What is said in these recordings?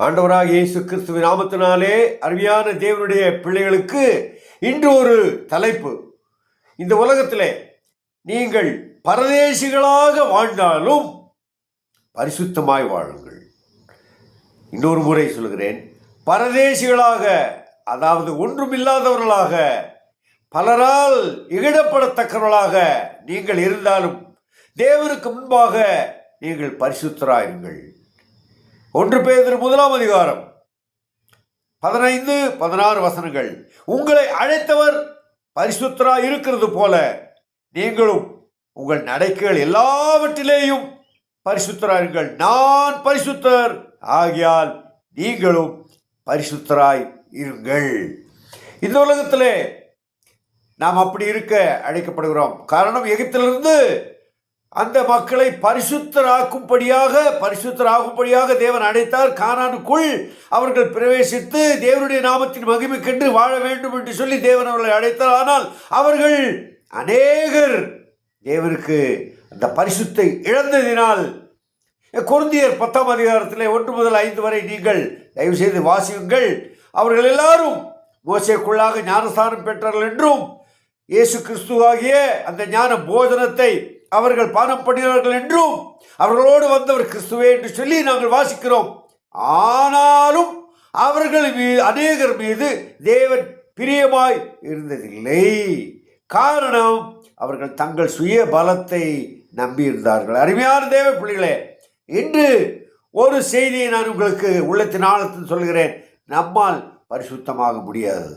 ஆண்டவராக இயேசு கிறிஸ்துவின் நாமத்தினாலே அருமையான தேவனுடைய பிள்ளைகளுக்கு இன்று ஒரு தலைப்பு. இந்த உலகத்திலே நீங்கள் பரதேசிகளாக வாழ்ந்தாலும் பரிசுத்தமாய் வாழுங்கள். இன்னொரு முறை சொல்கிறேன், பரதேசிகளாக, அதாவது ஒன்றுமில்லாதவர்களாக, பலரால் இகழப்படத்தக்கவர்களாக நீங்கள் இருந்தாலும் தேவனுக்கு முன்பாக நீங்கள் பரிசுத்தராயிருங்கள். 1 பேதுரு 1 அதிகாரம் 15-16 வசனங்கள். உங்களை அழைத்தவர் பரிசுத்தராய் இருக்கிறது போல நீங்களும் உங்கள் நடக்கைகள் எல்லாவற்றிலேயும் பரிசுத்தராயிருங்கள். நான் பரிசுத்தர் ஆகியால் நீங்களும் பரிசுத்தராய் இருங்கள். இந்த உலகத்திலே நாம் அப்படி இருக்க அழைக்கப்படுகிறோம். காரணம், எகிப்திலிருந்து அந்த மக்களை பரிசுத்தராகும்படியாக தேவன் அழைத்தார். கானானுக்குள் அவர்கள் பிரவேசித்து தேவனுடைய நாமத்தின் மகிமைக்கென்று வாழ வேண்டும் என்று சொல்லி தேவன் அவர்களை அழைத்தார். ஆனால் அவர்கள் அநேகர் தேவனுக்கு அந்த பரிசுத்தை இழந்ததினால், கொரிந்தியர் 10 அதிகாரத்திலே 1 முதல் 5 வரை நீங்கள் தயவு செய்து வாசியுங்கள். அவர்கள் எல்லாரும் மோசேக்குள்ளாக ஞானஸ்தானம் பெற்றார்கள் என்றும் இயேசு கிறிஸ்துவாகிய அந்த ஞான போதனத்தை அவர்கள் பானம் பண்ணினார்கள் என்றும் அவர்களோடு வந்தவர் கிறிஸ்துவே என்று சொல்லி நாங்கள் வாசிக்கிறோம். ஆனாலும் அவர்கள் அநேகர் மீது தேவன் பிரியமாய் இருந்ததில்லை. காரணம், அவர்கள் தங்கள் சுய பலத்தை நம்பியிருந்தார்கள். அருமையான தேவ பிள்ளைகளே, இன்று ஒரு செய்தியை நான் உங்களுக்கு உள்ளத்தின் ஆழத்தில் சொல்கிறேன். நம்மால் பரிசுத்தமாக முடியாது.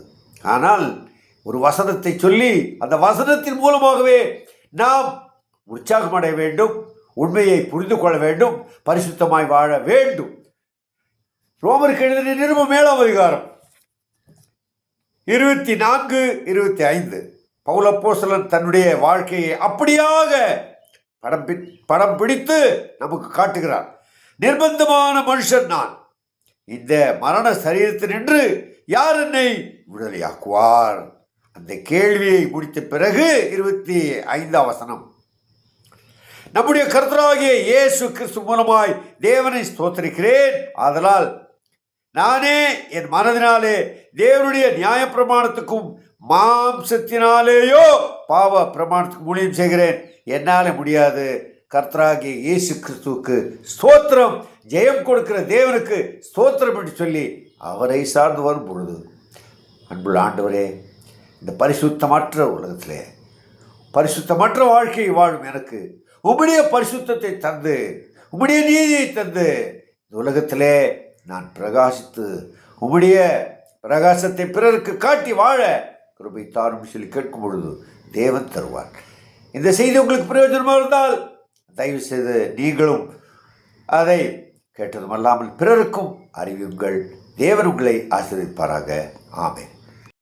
ஆனால் ஒரு வசனத்தை சொல்லி அந்த வசனத்தின் மூலமாகவே நாம் உற்சாகமடைய வேண்டும், உண்மையை புரிந்து கொள்ள வேண்டும், பரிசுத்தமாய் வாழ வேண்டும். ரோமருக்கு எழுதின நிருபம் 7 அதிகாரம் 24-25 பவுல் அப்போஸ்தலன் தன்னுடைய வாழ்க்கையை அப்படியாக படம் பிடித்து நமக்கு காட்டுகிறார். நிர்பந்தமான மனுஷன் நான், இந்த மரண சரீரத்தினின்று யார் என்னை விடுதலையாக்குவார்? அந்த கேள்வியை முடித்த பிறகு 25 வசனம், நம்முடைய கர்த்தராகிய இயேசு கிறிஸ்து மூலமாய் தேவனை ஸ்தோத்திரிக்கிறேன். ஆதலால் நானே என் மனதினாலே தேவனுடைய நியாய பிரமாணத்துக்கும் மாம்சத்தினாலேயோ பாவ பிரமாணத்துக்கும் ஊழியம் செய்கிறேன். என்னால் முடியாது. கர்த்தராகிய இயேசு கிறிஸ்துவுக்கு ஸ்தோத்திரம், ஜெயம் கொடுக்கிற தேவனுக்கு ஸ்தோத்திரம் என்று சொல்லி அவரை சார்ந்து வரும் பொழுது, அன்புள்ள ஆண்டவரே, இந்த பரிசுத்தமற்ற உலகத்திலே பரிசுத்தமற்ற வாழ்க்கையை வாழும் எனக்கு உம்முடைய பரிசுத்தத்தை தந்து, உம்முடைய நீதியை தந்து, இந்த உலகத்திலே நான் பிரகாசித்து உம்முடைய பிரகாசத்தை பிறருக்கு காட்டி வாழ கிருபை தாரும் சொல்லி கேட்கும் பொழுது தேவன் தருவார். இந்த செய்தி உங்களுக்கு பிரயோஜனமாக இருந்தால் தயவு செய்து நீங்களும் அதை கேட்டதுமல்லாமல் பிறருக்கும் அறிவியுங்கள். தேவன் உங்களை ஆசீர்வதிப்பாராக. ஆமென்.